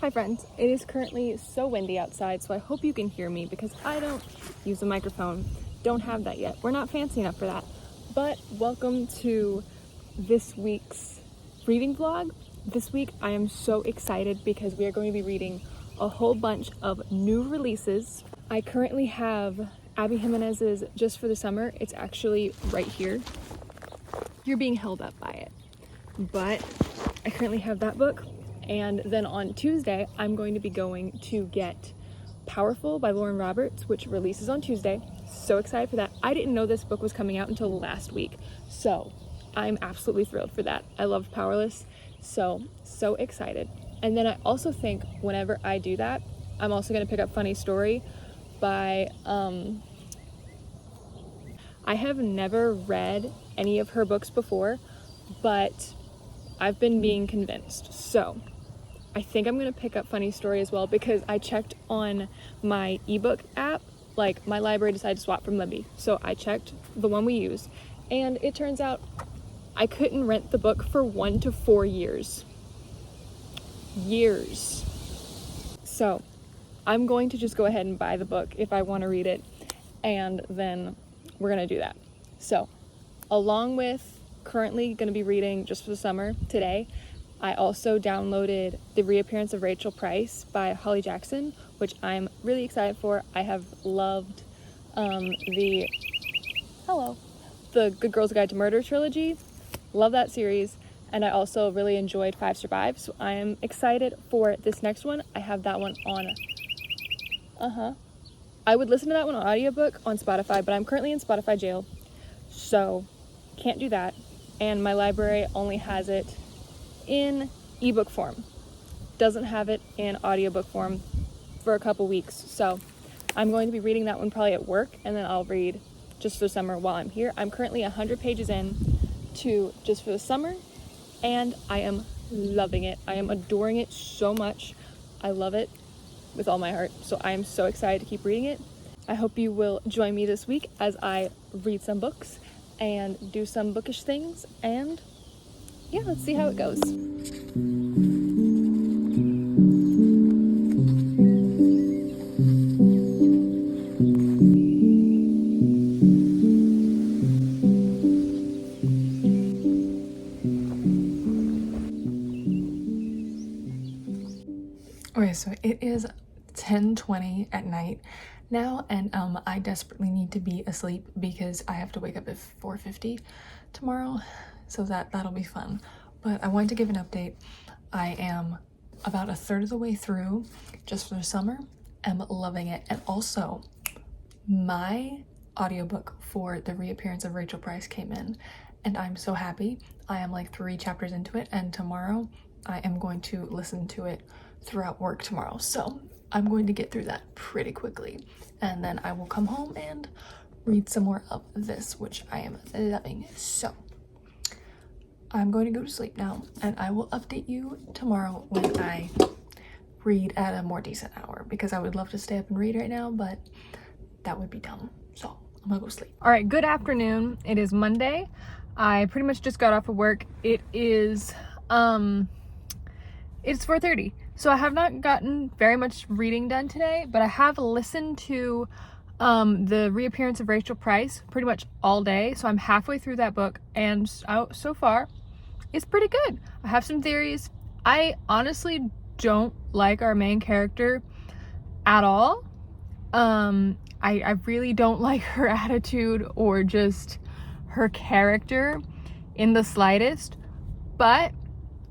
Hi friends, it is currently so windy outside, so I hope you can hear me because I don't use a microphone. Don't have that yet. We're not fancy enough for that. But welcome to this week's reading vlog. This week I am so excited because we are going to be reading a whole bunch of new releases. I currently have Abby Jiminez's Just for the Summer. It's actually right here. You're being held up by it. But I currently have that book. And then on Tuesday, I'm going to be going to get Powerful by Lauren Roberts, which releases on Tuesday. So excited for that. I didn't know this book was coming out until last week. So I'm absolutely thrilled for that. I love Powerless. So excited. And then I also think whenever I do that, I'm also going to pick up Funny Story by, I have never read any of her books before, but I've been being convinced. So I think I'm gonna pick up Funny Story as well because I checked on my ebook app, like my library decided to swap from Libby. So I checked the one we use and it turns out I couldn't rent the book for 1 to 4 years. So I'm going to just go ahead and buy the book if I want to read it, and then we're gonna do that. So along with currently going to be reading Just for the Summer today, I also downloaded The Reappearance of Rachel Price by Holly Jackson, which I'm really excited for. I have loved the Good Girls Guide to Murder trilogy. Love that series. And I also really enjoyed Five Survive, so I am excited for this next one. I have that one on I would listen to that one on audiobook on Spotify, but I'm currently in Spotify jail, so can't do that. And my library only has it in ebook form, doesn't have it in audiobook form for a couple weeks. So I'm going to be reading that one probably at work, and then I'll read Just for the Summer while I'm here. I'm currently 100 pages in to Just for the Summer, and I am loving it. I am adoring it so much. I love it with all my heart. So I am so excited to keep reading it. I hope you will join me this week as I read some books and do some bookish things, and yeah, let's see how it goes. Okay, so it is 10:20 at night now, and I desperately need to be asleep because I have to wake up at 4:50 tomorrow, so that'll be fun. But I wanted to give an update. I am about a third of the way through Just for the Summer. I'm loving it. And also my audiobook for The Reappearance of Rachel Price came in, and I'm so happy. I am like 3 chapters into it, and tomorrow I am going to listen to it throughout work tomorrow. So I'm going to get through that pretty quickly, and then I will come home and read some more of this, which I am loving. So I'm going to go to sleep now, and I will update you tomorrow when I read at a more decent hour, because I would love to stay up and read right now, but that would be dumb. So I'm gonna go sleep. All right, good afternoon. It is Monday. I pretty much just got off of work. It is it's 4:30. So I have not gotten very much reading done today, but I have listened to The Reappearance of Rachel Price pretty much all day. So I'm halfway through that book, and so far it's pretty good. I have some theories. I honestly don't like our main character at all. I really don't like her attitude or just her character in the slightest, but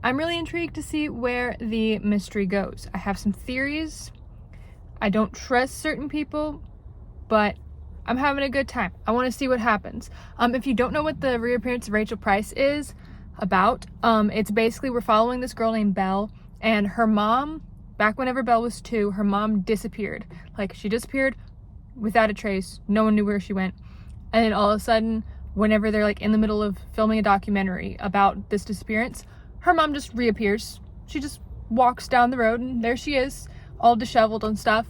I'm really intrigued to see where the mystery goes. I have some theories. I don't trust certain people, but I'm having a good time. I want to see what happens. If you don't know what The Reappearance of Rachel Price is about, it's basically we're following this girl named Belle, and her mom, back whenever Belle was 2, her mom disappeared. Like, she disappeared without a trace. No one knew where she went. And then all of a sudden, whenever they're like in the middle of filming a documentary about this disappearance, her mom just reappears. She just walks down the road and there she is, all disheveled and stuff.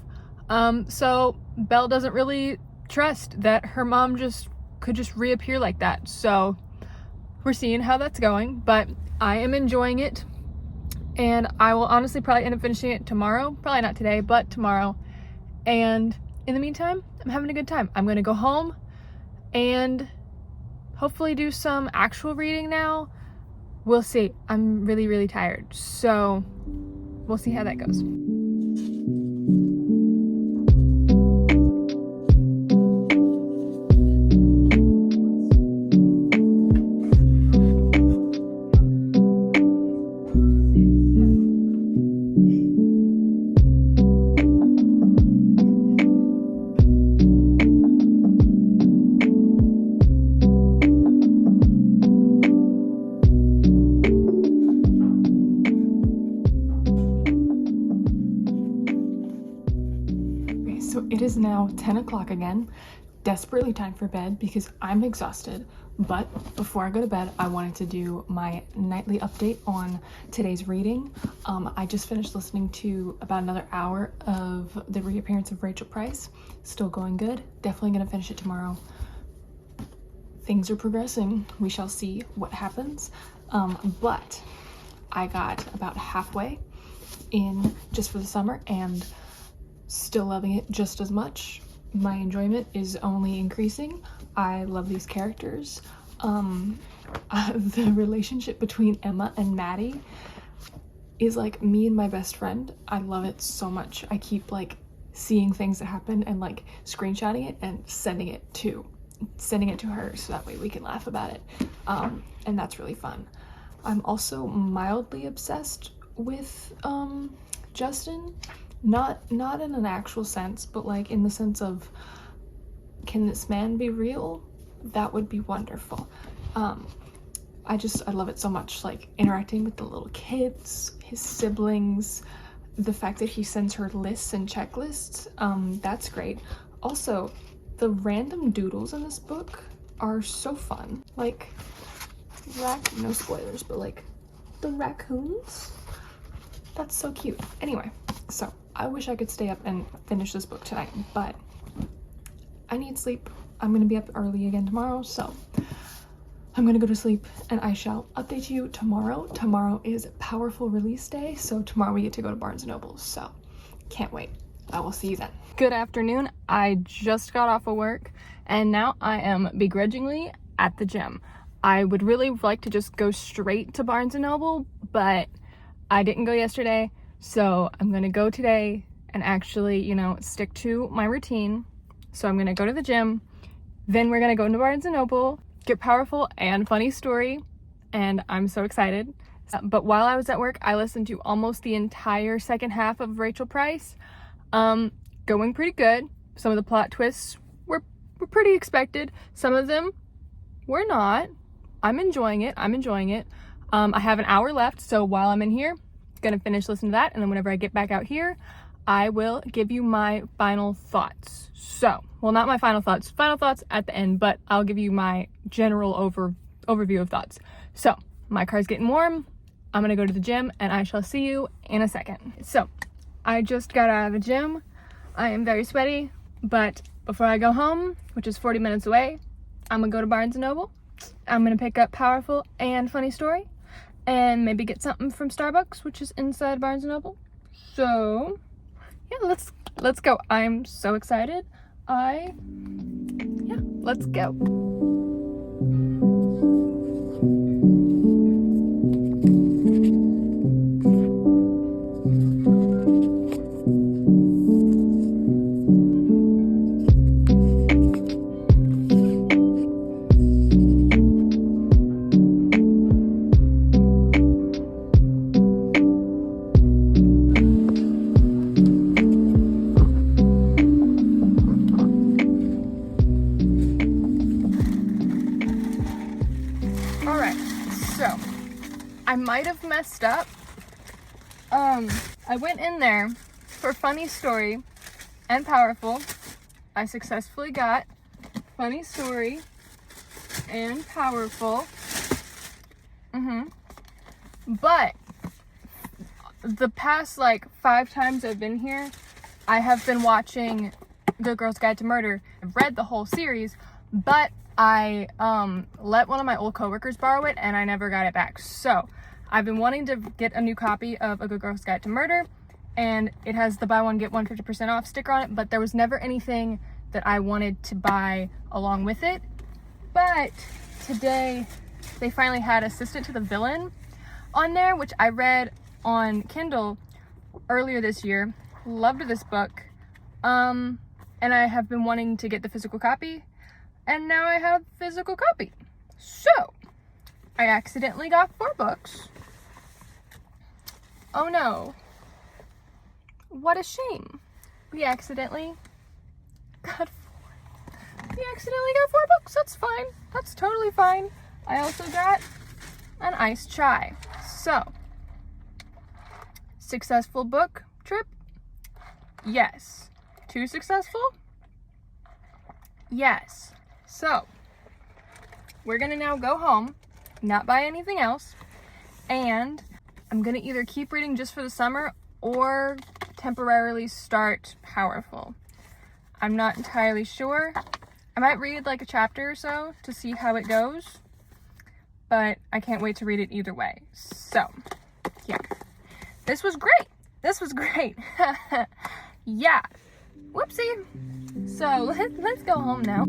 So Belle doesn't really trust that her mom could just reappear like that. So we're seeing how that's going, but I am enjoying it. And I will honestly probably end up finishing it tomorrow. Probably not today, but tomorrow. And in the meantime, I'm having a good time. I'm gonna go home and hopefully do some actual reading now. We'll see. I'm really, really tired. So we'll see how that goes. So it is now 10 o'clock again, desperately time for bed because I'm exhausted. But before I go to bed, I wanted to do my nightly update on today's reading. I just finished listening to about another hour of the reappearance of Rachel Price. Still going good. Definitely gonna finish it tomorrow. Things are progressing. We shall see what happens. But I got about halfway in just for the summer and still loving it just as much. My enjoyment is only increasing. I love these characters. The relationship between Emma and Maddie is like me and my best friend. I love it so much. I keep like seeing things that happen and like screenshotting it and sending it to her so that way we can laugh about it. And that's really fun. I'm also mildly obsessed with Justin. Not in an actual sense, but like in the sense of, can this man be real? That would be wonderful. I love it so much, like interacting with the little kids, his siblings, the fact that he sends her lists and checklists. That's great. Also, the random doodles in this book are so fun. Like, no spoilers, but like the raccoons. That's so cute. Anyway, so I wish I could stay up and finish this book tonight, but I need sleep. I'm gonna be up early again tomorrow, so I'm gonna go to sleep and I shall update you tomorrow. Tomorrow is Powerful release day, so tomorrow we get to go to Barnes & Noble, so can't wait. I will see you then. Good afternoon. I just got off of work and now I am begrudgingly at the gym. I would really like to just go straight to Barnes & Noble, but I didn't go yesterday, so I'm gonna go today and actually, stick to my routine. So I'm gonna go to the gym, then we're gonna go into Barnes & Noble, get Powerful and Funny Story, and I'm so excited. But while I was at work, I listened to almost the entire second half of Rachel Price. Going pretty good. Some of the plot twists were pretty expected. Some of them were not. I'm enjoying it. I have an hour left, so while I'm in here, gonna finish listening to that, and then whenever I get back out here, I will give you my final thoughts. So, well, not my final thoughts at the end, but I'll give you my general overview of thoughts. So, my car's getting warm, I'm gonna go to the gym, and I shall see you in a second. So, I just got out of the gym. I am very sweaty, but before I go home, which is 40 minutes away, I'm gonna go to Barnes & Noble. I'm gonna pick up Powerful and Funny Story, and maybe get something from Starbucks, which is inside Barnes & Noble. So, yeah, let's go. I'm so excited. Let's go. I might have messed up. I went in there for Funny Story and Powerful. I successfully got Funny Story and Powerful. But the past 5 times I've been here, I have been watching Good Girl's Guide to Murder. I've read the whole series, but I let one of my old coworkers borrow it and I never got it back. So I've been wanting to get a new copy of A Good Girl's Guide to Murder, and it has the buy one get one 50% off sticker on it, but there was never anything that I wanted to buy along with it. But today they finally had Assistant to the Villain on there, which I read on Kindle earlier this year. Loved this book. And I have been wanting to get the physical copy, and now I have physical copy. So I accidentally got 4 books. Oh no. What a shame. We accidentally got 4 books. That's fine. That's totally fine. I also got an iced chai. So, successful book trip? Yes. Too successful? Yes. So, we're gonna now go home, not buy anything else, and I'm gonna either keep reading just for the summer or temporarily start Powerful. I'm not entirely sure. I might read like a chapter or so to see how it goes, but I can't wait to read it either way. So, yeah. This was great. Yeah. Whoopsie. So, let's go home now.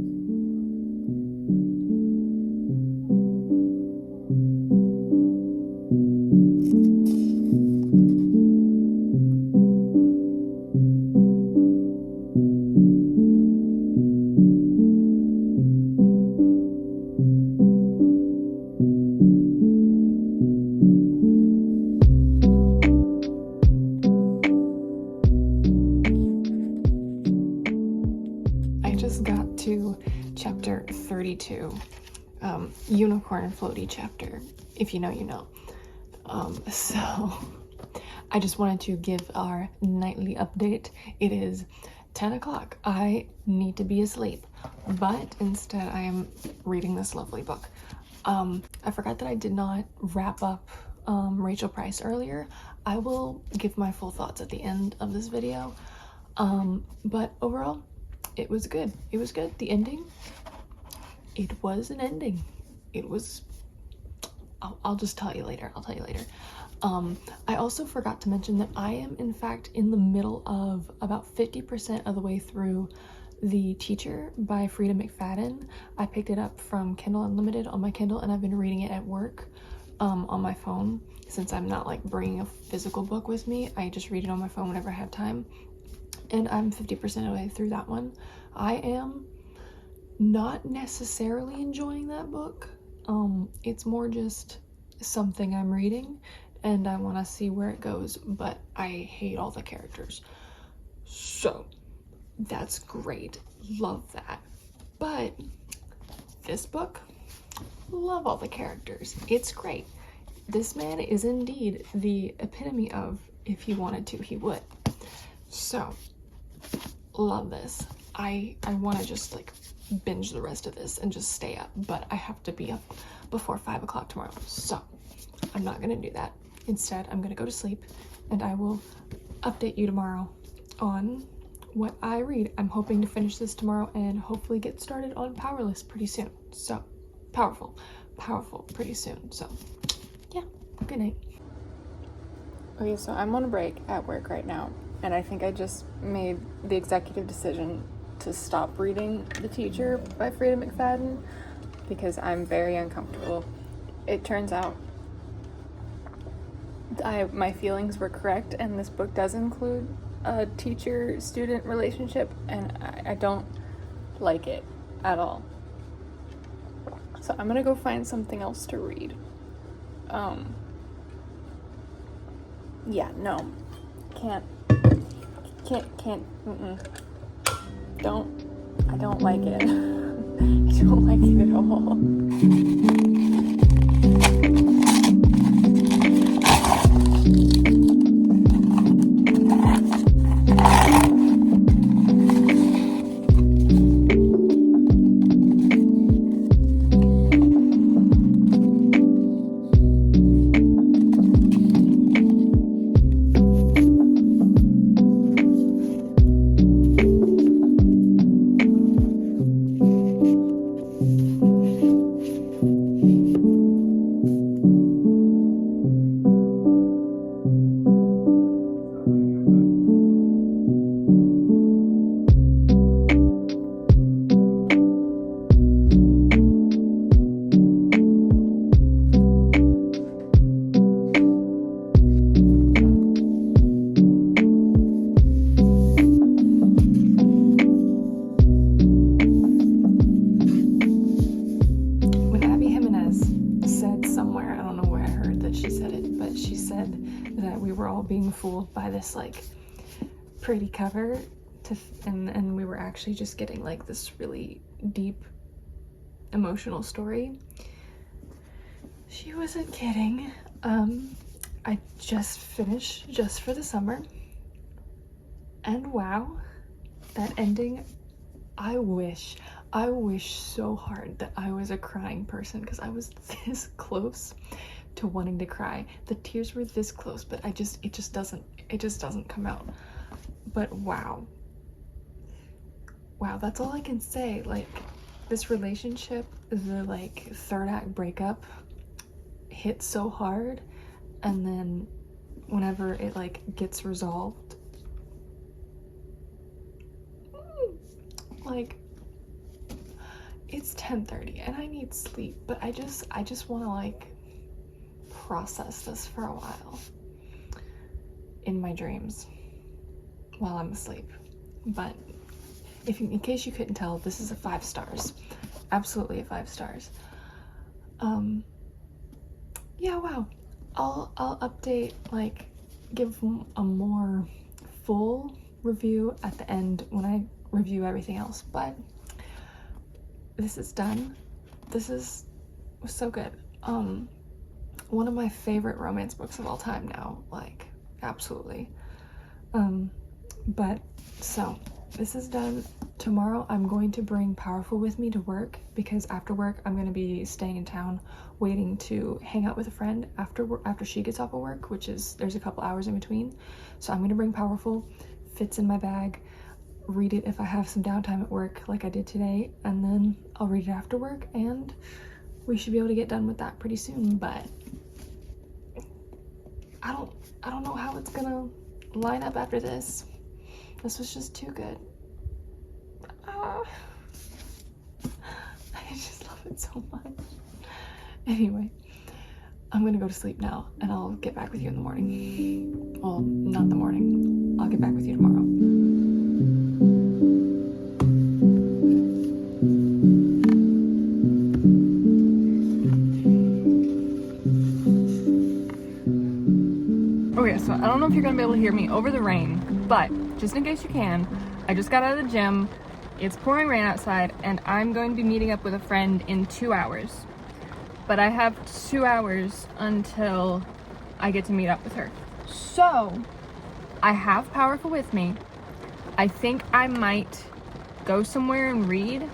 Got to chapter 32, Unicorn and Floaty chapter. If you know, you know. So I just wanted to give our nightly update. It is 10 o'clock. I need to be asleep, but instead I am reading this lovely book. I forgot that I did not wrap up Rachel Price earlier. I will give my full thoughts at the end of this video. But overall, it was good. The ending, it was an ending. It was, I'll just tell you later. I also forgot to mention that I am in fact in the middle of about 50% of the way through The Teacher by Frida McFadden. I picked it up from Kindle Unlimited on my Kindle, and I've been reading it at work on my phone. Since I'm not like bringing a physical book with me, I just read it on my phone whenever I have time. And I'm 50% of the way through that one. I am not necessarily enjoying that book. It's more just something I'm reading, and I want to see where it goes, but I hate all the characters. So, that's great. Love that. But this book, love all the characters. It's great. This man is indeed the epitome of, if he wanted to, he would. So, love this. I want to just like binge the rest of this and just stay up, but I have to be up before 5 o'clock tomorrow, so I'm not gonna do that. Instead, I'm gonna go to sleep, and I will update you tomorrow on what I read. I'm hoping to finish this tomorrow and hopefully get started on Powerless pretty soon. So, powerful pretty soon. So, yeah, good night. Okay, so I'm on a break at work right now, and I think I just made the executive decision to stop reading The Teacher by Frida McFadden because I'm very uncomfortable. It turns out my feelings were correct, and this book does include a teacher-student relationship, and I don't like it at all. So I'm gonna go find something else to read. Yeah, no, can't, I don't like it. I don't like it at all. fooled by this like pretty cover and we were actually just getting like this really deep emotional story. She wasn't kidding. I just finished Just for the Summer, and wow, that ending, I wish so hard that I was a crying person, because I was this close to wanting to cry. The tears were this close, but it just doesn't come out. But wow, that's all I can say. Like, this relationship, the like third act breakup hit so hard, and then whenever it like gets resolved, like, it's 10:30 and I need sleep, but I just want to like process this for a while in my dreams while I'm asleep. But in case you couldn't tell, this is a 5 stars. Absolutely a 5 stars. Yeah, wow. I'll update, like, give a more full review at the end when I review everything else, but this is done. This was so good. One of my favorite romance books of all time now, like, absolutely. But so this is done. Tomorrow I'm going to bring Powerful with me to work, because after work I'm going to be staying in town waiting to hang out with a friend after she gets off of work, which is, there's a couple hours in between. So I'm going to bring Powerful, fits in my bag, read it if I have some downtime at work like I did today, and then I'll read it after work, and we should be able to get done with that pretty soon. But I don't know how it's gonna line up after this. This was just too good. I just love it so much. Anyway, I'm gonna go to sleep now, and I'll get back with you in the morning. Well, not the morning. I'll get back with you tomorrow. Okay, so I don't know if you're gonna be able to hear me over the rain, but just in case you can, I just got out of the gym. It's pouring rain outside, and I'm going to be meeting up with a friend in 2 hours. But I have 2 hours until I get to meet up with her. So, I have Powerful with me. I think I might go somewhere and read,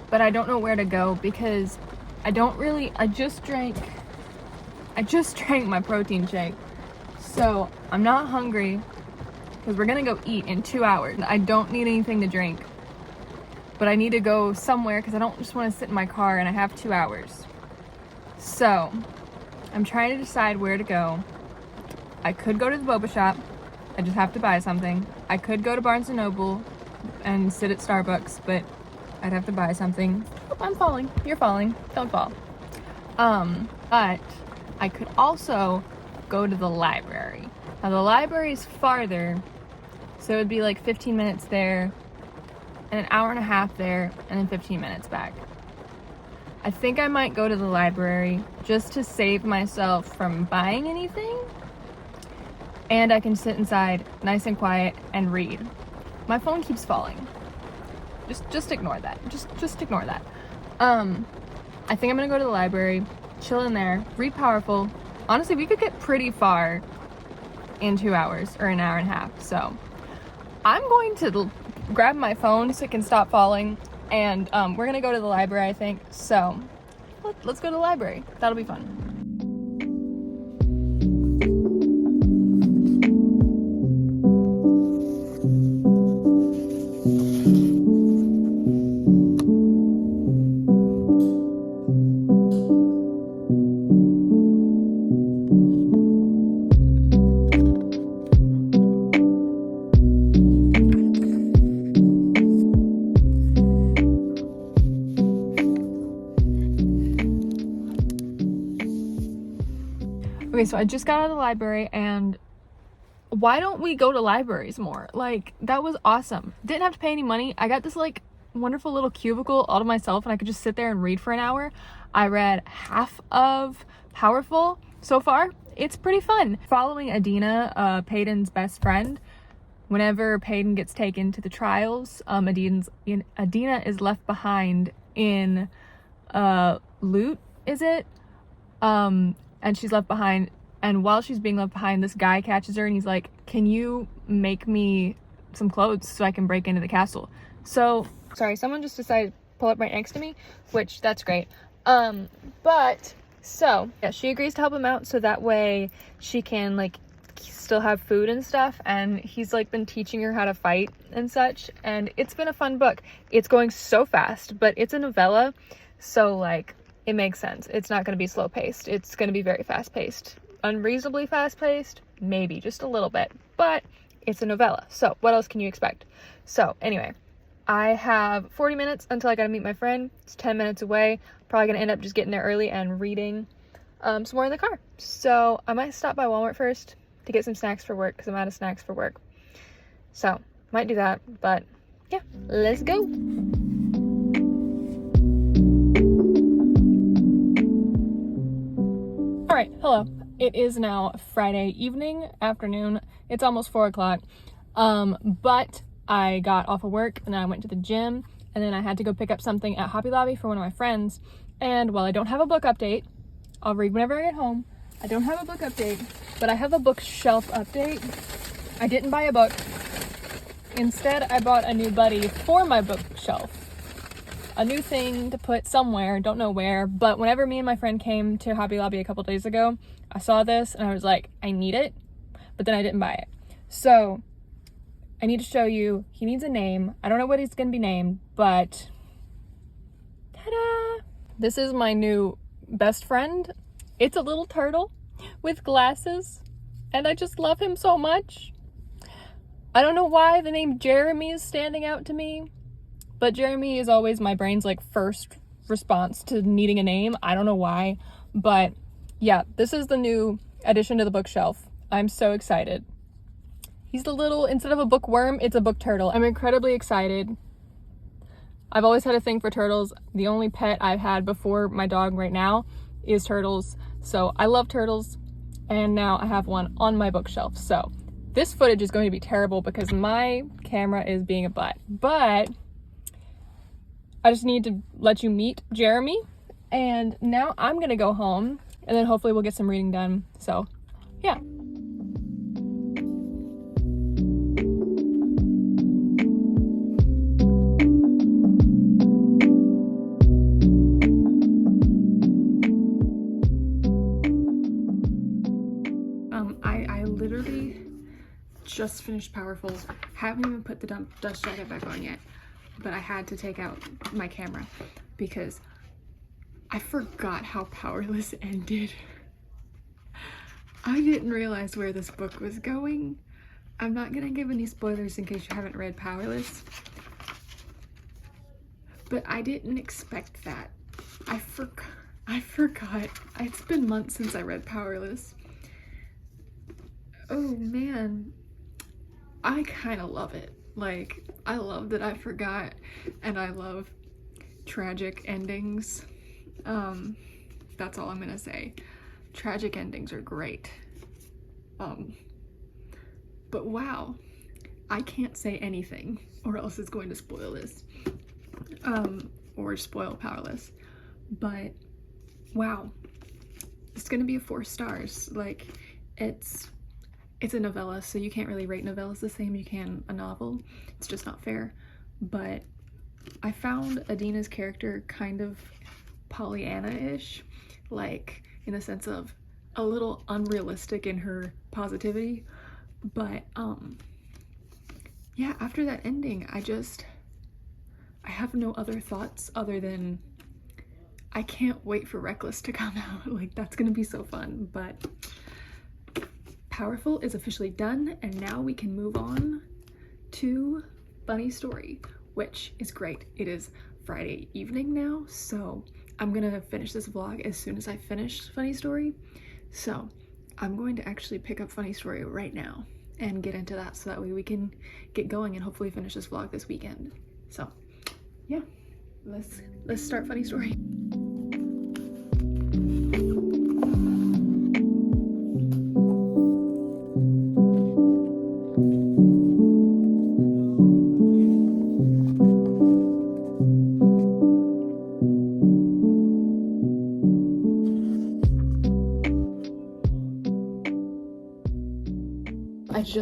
but I don't know where to go, because I just drank my protein shake. So, I'm not hungry, because we're gonna go eat in 2 hours. I don't need anything to drink, but I need to go somewhere, because I don't just want to sit in my car, and I have 2 hours. So, I'm trying to decide where to go. I could go to the boba shop. I just have to buy something. I could go to Barnes & Noble and sit at Starbucks, but I'd have to buy something. Oh, I'm falling. You're falling. Don't fall. But I could also go to the library. Now, the library's farther, so it would be like 15 minutes there, and an hour and a half there, and then 15 minutes back. I think I might go to the library just to save myself from buying anything, and I can sit inside nice and quiet and read. My phone keeps falling. Just ignore that. Just ignore that. I think I'm gonna go to the library, chill in there, read Powerful. Honestly, we could get pretty far in 2 hours or an hour and a half. So I'm going to grab my phone so it can stop falling, and we're gonna go to the library, I think. So let's go to the library. That'll be fun. Okay, so I just got out of the library, and why don't we go to libraries more? Like, that was awesome. Didn't have to pay any money. I got this like wonderful little cubicle all to myself, and I could just sit there and read for an hour. I read half of Powerful so far. it's pretty fun. Following Adina, Peyton's best friend. Whenever Peyton gets taken to the trials, Adina is left behind in loot, is it? And she's left behind, and while she's being left behind, this guy catches her and he's like, can you make me some clothes so I can break into the castle? So, sorry, someone just decided to pull up right next to me, which that's great. So, yeah, she agrees to help him out so that way she can, like, still have food and stuff, and he's, like, been teaching her how to fight and such, and it's been a fun book. It's going so fast, but it's a novella, so, like, it makes sense. It's not going to be slow-paced. It's going to be very fast-paced. Unreasonably fast-paced? Maybe, just a little bit, but it's a novella, so what else can you expect? So, anyway, I have 40 minutes until I gotta meet my friend. It's 10 minutes away. Probably gonna end up just getting there early and reading some more in the car. So I might stop by Walmart first to get some snacks for work because I'm out of snacks for work. So might do that, but yeah, let's go. All right, hello. It is now Friday evening, afternoon. It's almost 4 o'clock. But I got off of work and then I went to the gym, and then I had to go pick up something at Hobby Lobby for one of my friends. And while I don't have a book update, I'll read whenever I get home. I don't have a book update, but I have a bookshelf update. I didn't buy a book. Instead, I bought a new buddy for my bookshelf. A new thing to put somewhere, don't know where, but whenever me and my friend came to Hobby Lobby a couple days ago, I saw this and I was like, I need it, but then I didn't buy it. So I need to show you. He needs a name. I don't know what he's gonna be named, but ta-da! This is my new best friend. It's a little turtle with glasses, and I just love him so much. I don't know why the name Jeremy is standing out to me, but Jeremy is always my brain's like first response to needing a name. I don't know why, but yeah, this is the new addition to the bookshelf. I'm so excited. He's the little, instead of a bookworm, it's a book turtle. I'm incredibly excited. I've always had a thing for turtles. The only pet I've had before my dog right now is turtles. So I love turtles, and now I have one on my bookshelf. So this footage is going to be terrible because my camera is being a butt. But I just need to let you meet Jeremy. And now I'm gonna go home, and then hopefully we'll get some reading done. So yeah. I literally just finished Powerful. Haven't even put the dust jacket back on yet, but I had to take out my camera because I forgot how Powerless ended. I didn't realize where this book was going. I'm not gonna give any spoilers in case you haven't read Powerless, but I didn't expect that. I forgot. It's been months since I read Powerless. Oh man, I kind of love it. Like, I love that I forgot, and I love tragic endings. That's all I'm gonna say. Tragic endings are great. But wow, I can't say anything or else it's going to spoil this. Or spoil Powerless. But wow, it's gonna be a 4 stars. Like, it's a novella, so you can't really rate novellas the same you can a novel. It's just not fair. But I found Adina's character kind of Pollyanna-ish, like in the sense of a little unrealistic in her positivity. But yeah, after that ending, I have no other thoughts other than I can't wait for Reckless to come out. Like, that's gonna be so fun. But Powerful is officially done, and now we can move on to Funny Story, which is great. It is Friday evening now, so I'm gonna finish this vlog as soon as I finish Funny Story. So I'm going to actually pick up Funny Story right now and get into that so that way we can get going and hopefully finish this vlog this weekend. So yeah, let's start Funny Story.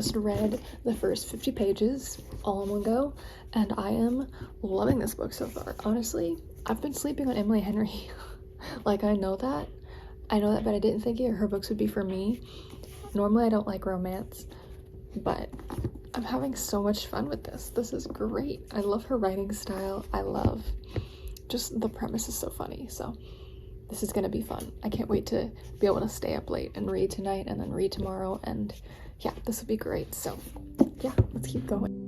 just read the first 50 pages all in one go, and I am loving this book so far. Honestly, I've been sleeping on Emily Henry. Like, I know that, but I didn't think her books would be for me. Normally I don't like romance, but I'm having so much fun with this. This is great. I love her writing style. I love just the premise is so funny. So this is gonna be fun. I can't wait to be able to stay up late and read tonight and then read tomorrow, and yeah, this will be great. So yeah, let's keep going.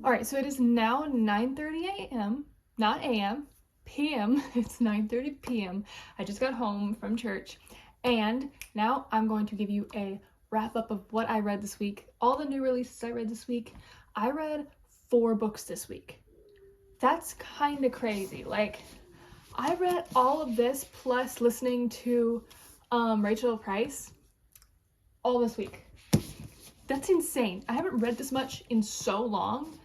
Alright, so it is now 9:30 a.m., not a.m., p.m. It's 9:30 p.m. I just got home from church, and now I'm going to give you a wrap up of what I read this week, all the new releases I read this week. I read 4 books this week. That's kind of crazy. Like, I read all of this plus listening to Rachel Price all this week. That's insane. I haven't read this much in so long.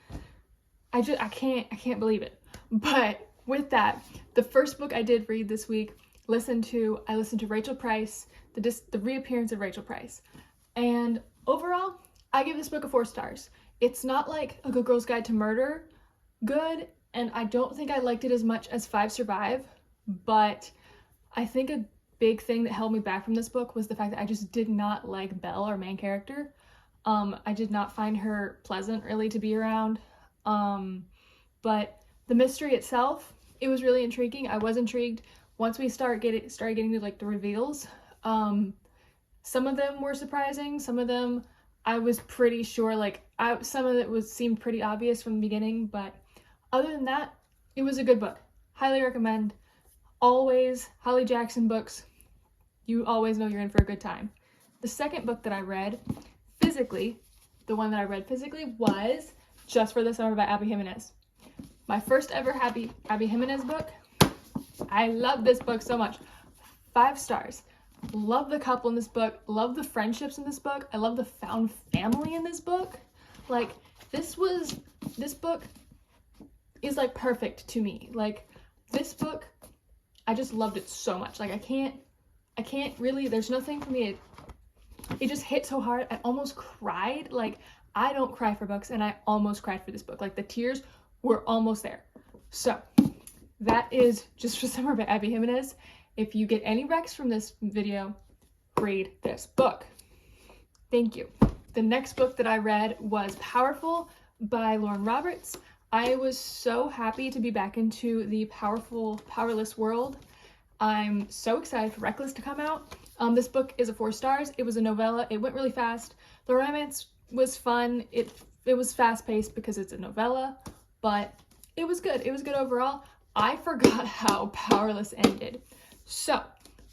I can't believe it. But with that, the first book I did read this week, I listened to Rachel Price, the reappearance of Rachel Price. And overall, I give this book a 4 stars. It's not like A Good Girl's Guide to Murder good, and I don't think I liked it as much as 5 Survive, but I think a big thing that held me back from this book was the fact that I just did not like Belle, our main character. I did not find her pleasant really to be around. But the mystery itself, it was really intriguing. I was intrigued once we started getting to like the reveals. Some of them were surprising. Some of them I was pretty sure, some of it seemed pretty obvious from the beginning, but other than that, it was a good book. Highly recommend. Always Holly Jackson books. You always know you're in for a good time. The second book that I read physically, the one that I read physically was Just for the Summer by Abby Jiminez. My first ever Abby Jiminez book. I love this book so much. 5 stars. Love the couple in this book. Love the friendships in this book. I love the found family in this book. Like, this book is like perfect to me. Like, this book, I just loved it so much. Like, I can't really, there's nothing for me. It just hit so hard. I almost cried. Like, I don't cry for books, and I almost cried for this book. Like, the tears were almost there. So that is Just for Summer by Abby Jiminez. If you get any recs from this video, read this book. Thank you. The next book that I read was Powerful by Lauren Roberts. I was so happy to be back into the powerless world. I'm so excited for Reckless to come out. This book is a 4 stars. It was a novella. It went really fast. The romance was fun. It was fast-paced because it's a novella, but it was good. It was good overall. I forgot how Powerless ended. So,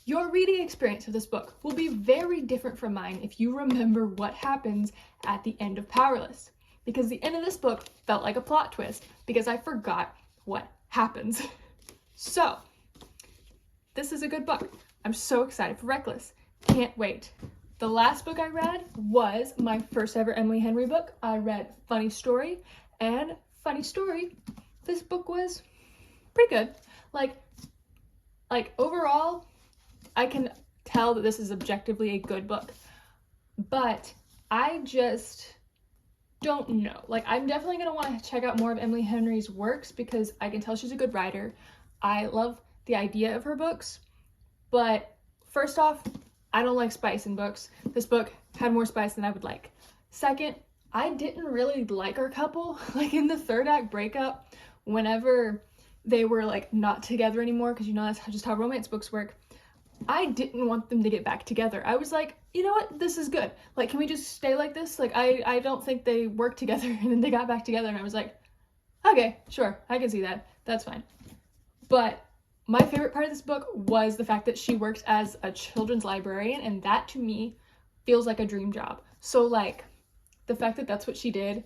your reading experience of this book will be very different from mine if you remember what happens at the end of Powerless. Because the end of this book felt like a plot twist because I forgot what happens. So, this is a good book. I'm so excited for Reckless. Can't wait. The last book I read was my first ever Emily Henry book. I read Funny Story, and funny story, this book was pretty good. Like overall, I can tell that this is objectively a good book, but I just don't know. Like, I'm definitely gonna want to check out more of Emily Henry's works because I can tell she's a good writer. I love the idea of her books. But first off, I don't like spice in books. This book had more spice than I would like. Second, I didn't really like our couple. Like in the third act breakup, whenever they were like not together anymore, because you know that's just how romance books work, I didn't want them to get back together. I was like, you know what, this is good. Like, can we just stay like this? Like, I don't think they worked together, and then they got back together, and I was like, okay, sure, I can see that. That's fine. But my favorite part of this book was the fact that she works as a children's librarian, and that to me feels like a dream job. So like, the fact that that's what she did,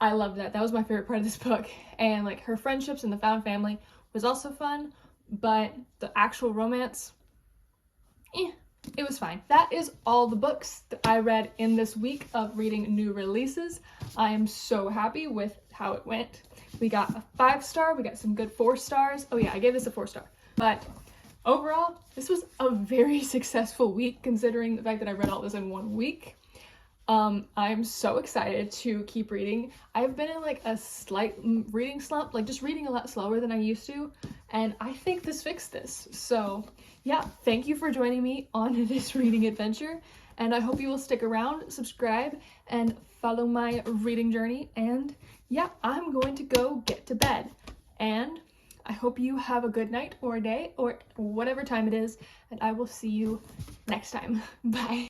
I loved that. That was my favorite part of this book. And like her friendships and the found family was also fun, but the actual romance, it was fine. That is all the books that I read in this week of reading new releases. I am so happy with how it went. We got a 5-star, we got some good 4 stars. Oh yeah, I gave this a 4-star. But overall, this was a very successful week considering the fact that I read all this in 1 week. I'm so excited to keep reading. I've been in like a slight reading slump, like just reading a lot slower than I used to, and I think this fixed this. So yeah, thank you for joining me on this reading adventure, and I hope you will stick around, subscribe, and follow my reading journey. And yeah, I'm going to go get to bed, and I hope you have a good night or a day or whatever time it is, and I will see you next time. Bye.